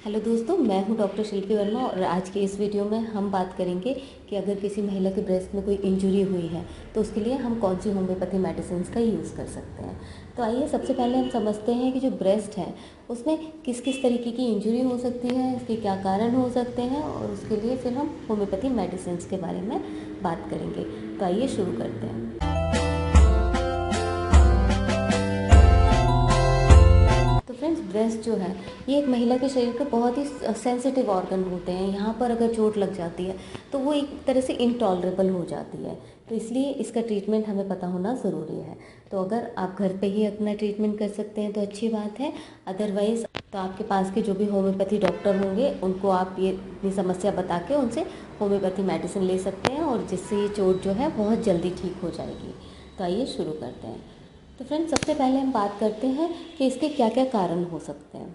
Hello दोस्तों, मैं हूं डॉक्टर शिल्पी वर्मा और आज के इस वीडियो में हम बात करेंगे कि अगर किसी महिला के ब्रेस्ट में कोई इंजरी हुई है तो उसके लिए हम कौन सी होम्योपैथी मेडिसिन का यूज़ कर सकते हैं। तो आइए सबसे पहले हम समझते हैं कि जो ब्रेस्ट है उसमें किस किस तरीके की इंजरी हो सकती है, इसके क्या कारण हो सकते हैं और उसके लिए फिर हम होम्योपैथी मेडिसिन के बारे में बात करेंगे। तो आइए शुरू करते हैं। फ्रेंड्स, ब्रेस्ट जो है ये एक महिला के शरीर के बहुत ही सेंसिटिव ऑर्गन होते हैं। यहाँ पर अगर चोट लग जाती है तो वो एक तरह से इनटॉलरेबल हो जाती है, तो इसलिए इसका ट्रीटमेंट हमें पता होना ज़रूरी है। तो अगर आप घर पे ही अपना ट्रीटमेंट कर सकते हैं तो अच्छी बात है, अदरवाइज़ तो आपके पास के जो भी होम्योपैथी डॉक्टर होंगे उनको आप ये अपनी समस्या बता के उनसे होम्योपैथी मेडिसिन ले सकते हैं और जिससे ये चोट जो है बहुत जल्दी ठीक हो जाएगी। तो आइए शुरू करते हैं। तो फ्रेंड्स, सबसे पहले हम बात करते हैं कि इसके क्या क्या कारण हो सकते हैं।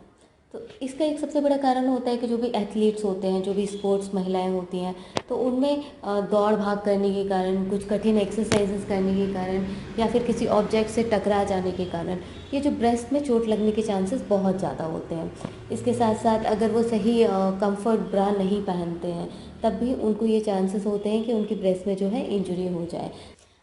तो इसका एक सबसे बड़ा कारण होता है कि जो भी एथलीट्स होते हैं, जो भी स्पोर्ट्स महिलाएं होती हैं, तो उनमें दौड़ भाग करने के कारण, कुछ कठिन एक्सरसाइजेस करने के कारण या फिर किसी ऑब्जेक्ट से टकरा जाने के कारण ये जो ब्रेस्ट में चोट लगने के चांसेस बहुत ज़्यादा होते हैं। इसके साथ साथ अगर वो सही कंफर्ट ब्रा नहीं पहनते हैं तब भी उनको ये चांसेस होते हैं कि उनकी ब्रेस्ट में जो है इंजरी हो जाए।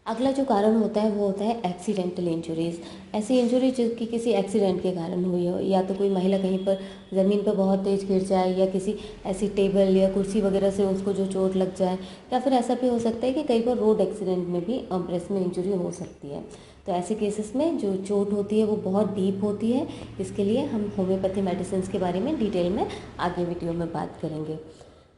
अगला जो कारण होता है वो होता है एक्सीडेंटल इंजरीज़। ऐसी इंजरी जिसकी किसी एक्सीडेंट के कारण हुई हो, या तो कोई महिला कहीं पर ज़मीन पर बहुत तेज़ गिर जाए या किसी ऐसी टेबल या कुर्सी वगैरह से उसको जो चोट लग जाए, या फिर ऐसा भी हो सकता है कि कई बार रोड एक्सीडेंट में भी ब्रेस्ट में इंजरी हो सकती है। तो ऐसे केसेस में जो चोट होती है वो बहुत डीप होती है। इसके लिए हम होम्योपैथी मेडिसिन के बारे में डिटेल में आगे वीडियो में बात करेंगे।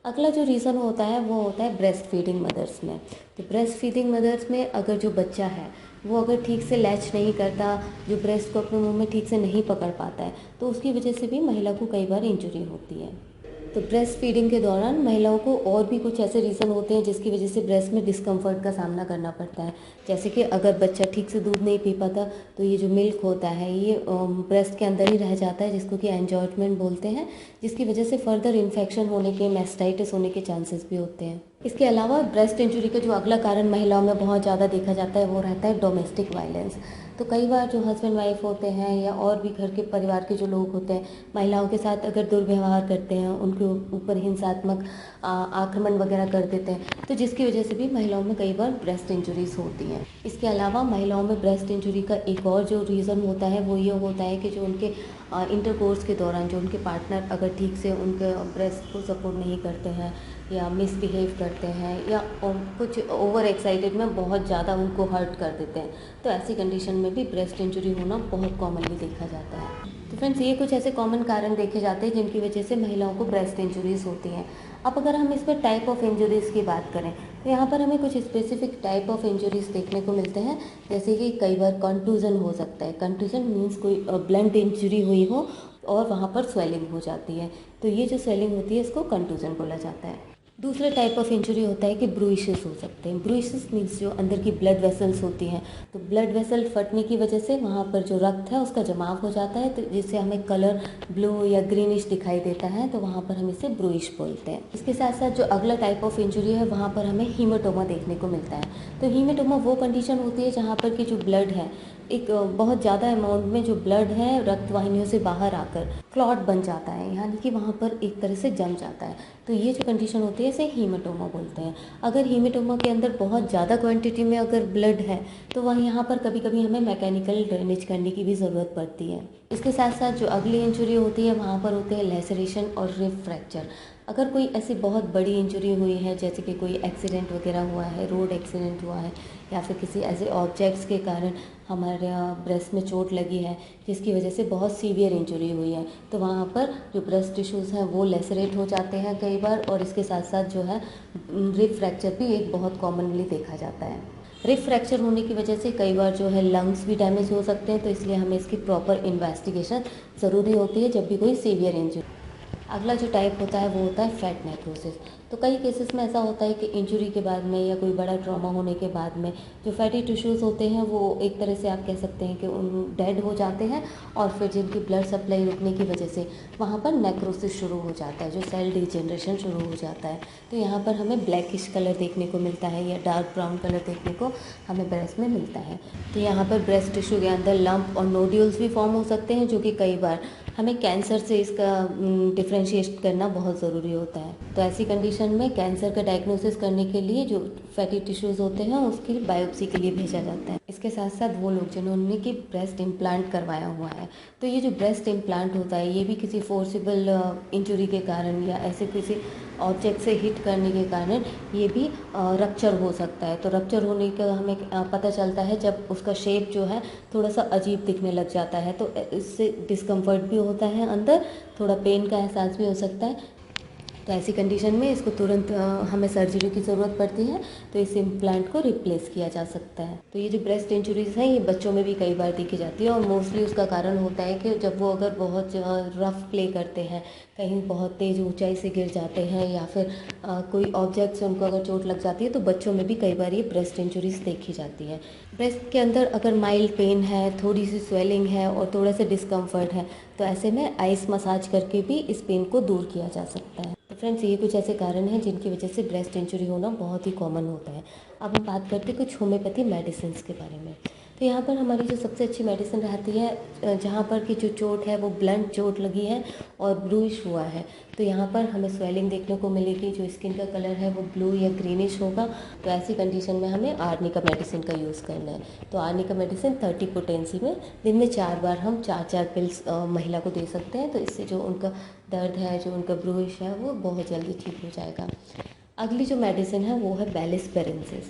अगला जो रीज़न होता है वो होता है ब्रेस्ट फीडिंग मदर्स में। तो ब्रेस्ट फीडिंग मदर्स में अगर जो बच्चा है वो अगर ठीक से लैच नहीं करता, जो ब्रेस्ट को अपने मुंह में ठीक से नहीं पकड़ पाता है, तो उसकी वजह से भी महिला को कई बार इंजरी होती है। तो ब्रेस्ट फीडिंग के दौरान महिलाओं को और भी कुछ ऐसे रीज़न होते हैं जिसकी वजह से ब्रेस्ट में डिस्कम्फर्ट का सामना करना पड़ता है। जैसे कि अगर बच्चा ठीक से दूध नहीं पी पाता तो ये जो मिल्क होता है ये ब्रेस्ट के अंदर ही रह जाता है, जिसको कि एंजॉयमेंट बोलते हैं, जिसकी वजह से फर्दर इन्फेक्शन होने के, मैस्टाइटिस होने के चांसेस भी होते हैं। इसके अलावा ब्रेस्ट इंजरी का जो अगला कारण महिलाओं में बहुत ज़्यादा देखा जाता है वो रहता है डोमेस्टिक वायलेंस। तो कई बार जो हस्बैंड वाइफ होते हैं या और भी घर के परिवार के जो लोग होते हैं, महिलाओं के साथ अगर दुर्व्यवहार करते हैं, उनके ऊपर हिंसात्मक आक्रमण वगैरह कर देते हैं, तो जिसकी वजह से भी महिलाओं में कई बार ब्रेस्ट इंजरीज होती हैं। इसके अलावा महिलाओं में ब्रेस्ट इंजरी का एक और जो रीज़न होता है वो ये होता है कि जो उनके इंटरकोर्स के दौरान जो उनके पार्टनर अगर ठीक से उनके ब्रेस्ट को सपोर्ट नहीं करते हैं या मिसबिहेव करते हैं या कुछ ओवर एक्साइटेड में बहुत ज़्यादा उनको हर्ट कर देते हैं, तो ऐसी कंडीशन में भी ब्रेस्ट इंजरी होना बहुत कॉमनली देखा जाता है। तो फ्रेंड्स, ये कुछ ऐसे कॉमन कारण देखे जाते हैं जिनकी वजह से महिलाओं को ब्रेस्ट इंजरीज होती हैं। अब अगर हम इसमें टाइप ऑफ इंजरीज़ की बात करें तो यहाँ पर हमें कुछ स्पेसिफिक टाइप ऑफ इंजरीज़ देखने को मिलते हैं। जैसे कि कई बार कंटूजन हो सकता है। कंटूजन मीन्स कोई ब्लंट इंजरी हुई हो और वहाँ पर स्वेलिंग हो जाती है, तो ये जो स्वेलिंग होती है इसको कंटूजन बोला जाता है। दूसरा टाइप ऑफ इंजरी होता है कि ब्रूइशेस हो सकते हैं। ब्रूइशेस मीन्स जो अंदर की ब्लड वेसल्स होती हैं, तो ब्लड वेसल फटने की वजह से वहाँ पर जो रक्त है उसका जमाव हो जाता है, तो जिससे हमें कलर ब्लू या ग्रीनिश दिखाई देता है, तो वहाँ पर हम इसे ब्रूइश बोलते हैं। इसके साथ साथ जो अगला टाइप ऑफ इंजरी है वहाँ पर हमें हीमेटोमा देखने को मिलता है। तो हीमेटोमा वो कंडीशन होती है जहाँ पर की जो ब्लड है, एक बहुत ज़्यादा अमाउंट में जो ब्लड है रक्त वाहिनियों से बाहर आकर क्लॉट बन जाता है, यानी कि वहाँ पर एक तरह से जम जाता है। तो ये जो कंडीशन होती है इसे हीमेटोमा बोलते हैं। अगर हीमेटोमा के अंदर बहुत ज़्यादा क्वांटिटी में अगर ब्लड है तो वह यहाँ पर कभी कभी हमें मैकेनिकल ड्रेनेज करने की भी ज़रूरत पड़ती है। इसके साथ साथ जो अगली इंजरी होती है वहाँ पर होते हैं लेसरेशन और रिब फ्रैक्चर। अगर कोई ऐसी बहुत बड़ी इंजरी हुई है, जैसे कि कोई एक्सीडेंट वगैरह हुआ है, रोड एक्सीडेंट हुआ है, या फिर किसी ऐसे ऑब्जेक्ट्स के कारण हमारे ब्रेस्ट में चोट लगी है जिसकी वजह से बहुत सीवियर इंजरी हुई है, तो वहाँ पर जो ब्रेस्ट टिश्यूज़ हैं वो लेसरेट हो जाते हैं कई बार। और इसके साथ साथ जो है रिब फ्रैक्चर भी एक बहुत कॉमनली देखा जाता है। रिब फ्रैक्चर होने की वजह से कई बार जो है लंग्स भी डैमेज हो सकते हैं, तो इसलिए हमें इसकी प्रॉपर इन्वेस्टिगेशन ज़रूरी होती है जब भी कोई सीवियर इंजरी। अगला जो टाइप होता है वो होता है फैट नेक्रोसिस। तो कई केसेस में ऐसा होता है कि इंजरी के बाद में या कोई बड़ा ट्रॉमा होने के बाद में जो फैटी टिश्यूज़ होते हैं वो एक तरह से आप कह सकते हैं कि उन डेड हो जाते हैं, और फिर जिनकी ब्लड सप्लाई रुकने की वजह से वहाँ पर नेक्रोसिस शुरू हो जाता है, जो सेल डिजेनरेशन शुरू हो जाता है। तो यहाँ पर हमें ब्लैकिश कलर देखने को मिलता है या डार्क ब्राउन कलर देखने को हमें ब्रेस्ट में मिलता है। तो यहाँ पर ब्रेस्ट टिश्यू के अंदर लंप और नोड्यूल्स भी फॉर्म हो सकते हैं, जो कि कई बार हमें कैंसर से इसका डिफ्रेंशिएट करना बहुत ज़रूरी होता है। तो ऐसी कंडीशन में कैंसर का डायग्नोसिस करने के लिए जो फैटी टिश्यूज़ होते हैं उसकी बायोप्सी के लिए भेजा जाता है। इसके साथ साथ वो लोग जिन्होंने कि ब्रेस्ट इम्प्लांट करवाया हुआ है, तो ये जो ब्रेस्ट इम्प्लांट होता है ये भी किसी फोर्सिबल इंजरी के कारण या ऐसे किसी ऑब्जेक्ट से हिट करने के कारण ये भी रप्चर हो सकता है। तो रप्चर होने का हमें पता चलता है जब उसका शेप जो है थोड़ा सा अजीब दिखने लग जाता है, तो इससे डिस्कम्फर्ट भी होता है, अंदर थोड़ा पेन का एहसास भी हो सकता है। तो ऐसी कंडीशन में इसको तुरंत हमें सर्जरी की ज़रूरत पड़ती है, तो इस इम्प्लांट को रिप्लेस किया जा सकता है। तो ये जो ब्रेस्ट इंजरीज़ हैं ये बच्चों में भी कई बार देखी जाती है और मोस्टली उसका कारण होता है कि जब वो अगर बहुत रफ प्ले करते हैं, कहीं बहुत तेज़ ऊंचाई से गिर जाते हैं या फिर कोई ऑब्जेक्ट से उनको अगर चोट लग जाती है, तो बच्चों में भी कई बार ये ब्रेस्ट इंजरीज़ देखी जाती है। ब्रेस्ट के अंदर अगर माइल्ड पेन है, थोड़ी सी स्वेलिंग है और थोड़ा सा डिस्कम्फर्ट है, तो ऐसे में आइस मसाज करके भी इस पेन को दूर किया जा सकता है। तो फ्रेंड्स, ये कुछ ऐसे कारण हैं जिनकी वजह से ब्रेस्ट इंजरी होना बहुत ही कॉमन होता है। अब हम बात करते हैं कुछ होम्योपैथी मेडिसिन के बारे में। तो यहाँ पर हमारी जो सबसे अच्छी मेडिसिन रहती है, जहाँ पर की जो चोट है वो ब्लंट चोट लगी है और ब्लूइश हुआ है, तो यहाँ पर हमें स्वेलिंग देखने को मिलेगी, जो स्किन का कलर है वो ब्लू या ग्रीनिश होगा। तो ऐसी कंडीशन में हमें आर्निका मेडिसिन का यूज़ करना है। तो आर्निका मेडिसिन 30 पोटेंसी में दिन में 4 बार हम 4-4 पिल्स महिला को दे सकते हैं। तो इससे जो उनका दर्द है, जो उनका ब्लूइश है, वो बहुत जल्दी ठीक हो जाएगा। अगली जो मेडिसिन है वो है बेलिस्पेरेंसिस।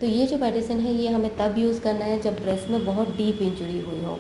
तो ये जो मेडिसिन है ये हमें तब यूज़ करना है जब ब्रेस्ट में बहुत डीप इंजरी हुई हो,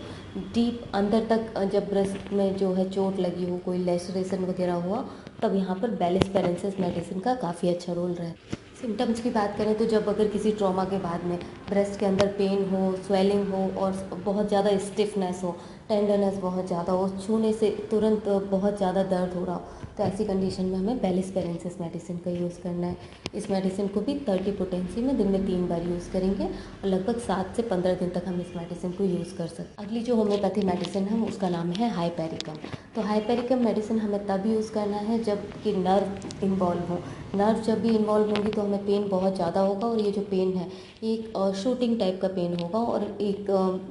डीप अंदर तक जब ब्रेस्ट में जो है चोट लगी हो, कोई लेसरेशन वगैरह हुआ, तब यहाँ पर बेलिस्पेरेंसिस मेडिसिन का काफ़ी अच्छा रोल रहा है। सिम्टम्स की बात करें तो जब अगर किसी ट्रॉमा के बाद में ब्रेस्ट के अंदर पेन हो, स्वेलिंग हो और बहुत ज़्यादा स्टिफनेस हो, टेंडरनेस बहुत ज़्यादा हो, छूने से तुरंत बहुत ज़्यादा दर्द हो रहा हो, तो ऐसी कंडीशन में हमें बेलिस्पेरेंसिस मेडिसिन का यूज़ करना है। इस मेडिसिन को भी 30 पोटेंसी में दिन में 3 बार यूज़ करेंगे और लगभग 7 से 15 दिन तक हम इस मेडिसिन को यूज़ कर सकते हैं। अगली जो होम्योपैथी मेडिसिन है उसका नाम है हाइपेरिकम। तो हाइपेरिकम मेडिसिन हमें तब यूज़ करना है जब कि नर्व इन्वॉल्व हो। नर्व जब भी इन्वॉल्व होंगी तो हमें पेन बहुत ज़्यादा होगा और ये जो पेन है एक शूटिंग टाइप का पेन होगा और एक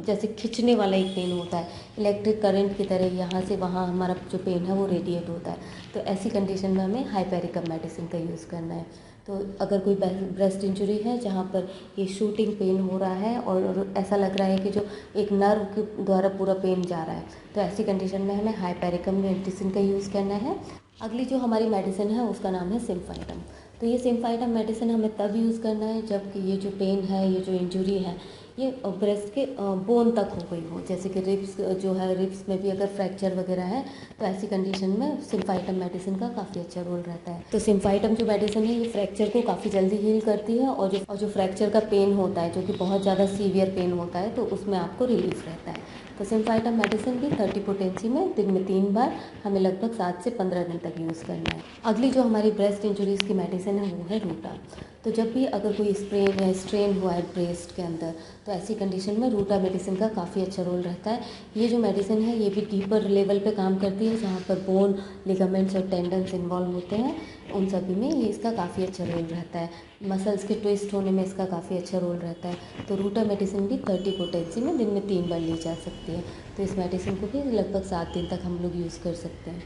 जैसे खिंचने वाला एक पेन होता है, इलेक्ट्रिक करंट की तरह यहाँ से वहाँ हमारा जो पेन है वो रेडिएट होता है। तो ऐसी कंडीशन में हमें हाइपेरिकम मेडिसिन का यूज़ करना है। तो अगर कोई ब्रेस्ट इंजरी है जहाँ पर ये शूटिंग पेन हो रहा है और ऐसा लग रहा है कि जो एक नर्व के द्वारा पूरा पेन जा रहा है, तो ऐसी कंडीशन में हमें हाइपेरिकम मेडिसिन का यूज़ करना है। अगली जो हमारी मेडिसिन है उसका नाम है सिम्फाइटम। तो ये सिम्फाइटम मेडिसिन हमें तब यूज़ करना है जब ये जो पेन है, ये जो इंजरी है, ये ब्रेस्ट के बोन तक हो गई हो, जैसे कि रिब्स जो है, रिब्स में भी अगर फ्रैक्चर वगैरह है, तो ऐसी कंडीशन में सिम्फाइटम मेडिसिन का काफ़ी अच्छा रोल रहता है। तो सिम्फाइटम जो मेडिसिन है ये फ्रैक्चर को काफ़ी जल्दी हील करती है और जो फ्रैक्चर का पेन होता है, जो कि बहुत ज़्यादा सीवियर पेन होता है, तो उसमें आपको रिलीफ रहता है। तो सिम्फाइटम मेडिसिन भी 30 पोटेंसी में दिन में 3 बार हमें लगभग 7 से 15 दिन तक यूज़ करना है। अगली जो हमारी ब्रेस्ट इंजरीज़ की मेडिसिन है वो है रूटा। तो जब भी अगर कोई स्प्रेन या स्ट्रेन हुआ है ब्रेस्ट के अंदर, तो ऐसी कंडीशन में रूटा मेडिसिन का काफ़ी अच्छा रोल रहता है। ये जो मेडिसिन है ये भी डीपर लेवल पे काम करती है, जहाँ पर बोन, लिगामेंट्स और टेंडन्स इन्वॉल्व होते हैं, उन सभी में ये इसका काफ़ी अच्छा रोल रहता है। मसल्स के ट्विस्ट होने में इसका काफ़ी अच्छा रोल रहता है। तो रूटा मेडिसिन भी 30 पोटेंसी में दिन में 3 बार ली जा सकती है। तो इस मेडिसिन को भी लगभग 7 दिन तक हम लोग यूज़ कर सकते हैं।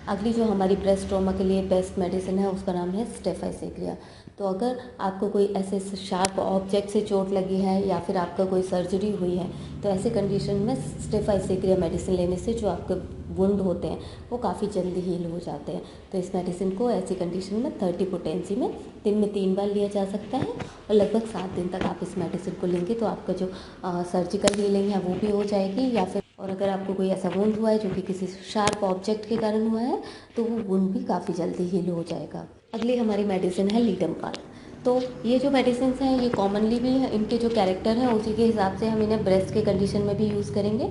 अगली जो हमारी ब्रेस्ट ट्रॉमा के लिए बेस्ट मेडिसिन है उसका नाम है स्टेफाइसेग्रिया। तो अगर आपको कोई ऐसे शार्प ऑब्जेक्ट से चोट लगी है या फिर आपका कोई सर्जरी हुई है, तो ऐसे कंडीशन में स्टेफाइसेग्रिया मेडिसिन लेने से जो आपके वुंड होते हैं वो काफ़ी जल्दी हील हो जाते हैं। तो इस मेडिसिन को ऐसी कंडीशन में 30 पोटेंसी में दिन में 3 बार लिया जा सकता है और लगभग 7 दिन तक आप इस मेडिसिन को लेंगे तो आपका जो सर्जिकल हीलिंग है वो भी हो जाएगी, या फिर और अगर आपको कोई ऐसा वुंड हुआ है जो कि किसी शार्प ऑब्जेक्ट के कारण हुआ है, तो वो वुंड भी काफ़ी जल्दी हील हो जाएगा। अगली हमारी मेडिसिन है लीडमपाल। तो ये जो मेडिसिन हैं ये कॉमनली भी इनके जो कैरेक्टर हैं उसी के हिसाब से हम इन्हें ब्रेस्ट के कंडीशन में भी यूज़ करेंगे।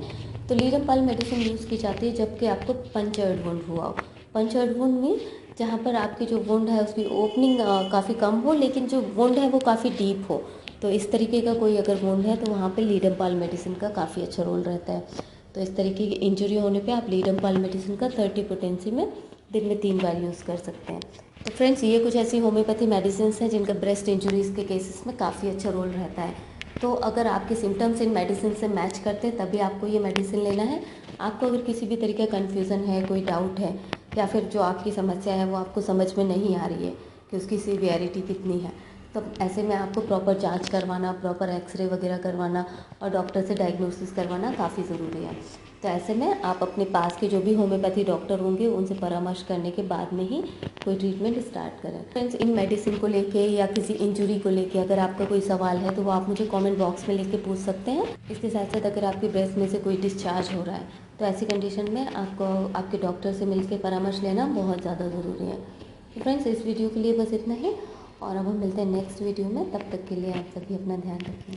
तो लीडमपाल मेडिसिन यूज़ की जाती है जबकि आपको पंचर्ड वुंड हुआ हो। पंचर्ड वुंड मीन जहाँ पर आपकी जो वुंड है उसकी ओपनिंग काफ़ी कम हो लेकिन जो वुंड है वो काफ़ी डीप हो। तो इस तरीके का कोई अगर वुंड है तो वहाँ पे लीडमपाल मेडिसिन का काफ़ी अच्छा रोल रहता है। तो इस तरीके की इंजरी होने पे आप लीडमपाल मेडिसिन का 30 पोटेंसी में दिन में 3 बार यूज़ कर सकते हैं। तो फ्रेंड्स, ये कुछ ऐसी होम्योपैथी मेडिसिन हैं जिनका ब्रेस्ट इंजरीज़ के केसेस में काफ़ी अच्छा रोल रहता है। तो अगर आपके सिम्टम्स इन मेडिसिन से मैच करते हैं तभी आपको ये मेडिसिन लेना है। आपको अगर किसी भी तरीके का कन्फ्यूज़न है, कोई डाउट है या फिर जो आपकी समस्या है वो आपको समझ में नहीं आ रही है कि उसकी सीवियरिटी कितनी है, तो ऐसे में आपको प्रॉपर जांच करवाना, प्रॉपर एक्सरे वगैरह करवाना और डॉक्टर से डायग्नोसिस करवाना काफ़ी ज़रूरी है। तो ऐसे में आप अपने पास के जो भी होम्योपैथी डॉक्टर होंगे उनसे परामर्श करने के बाद में ही कोई ट्रीटमेंट स्टार्ट करें। फ्रेंड्स, इन मेडिसिन को लेके या किसी इंजरी को लेके अगर आपका कोई सवाल है तो वो आप मुझे कमेंट बॉक्स में लिख के पूछ सकते हैं। इसके साथ साथ अगर आपके ब्रेस्ट में से कोई डिस्चार्ज हो रहा है तो ऐसी कंडीशन में आपको आपके डॉक्टर से मिलकर परामर्श लेना बहुत ज़्यादा ज़रूरी है। तो फ्रेंड्स, इस वीडियो के लिए बस इतना ही और अब हम मिलते हैं नेक्स्ट वीडियो में। तब तक के लिए आप सभी अपना ध्यान रखें।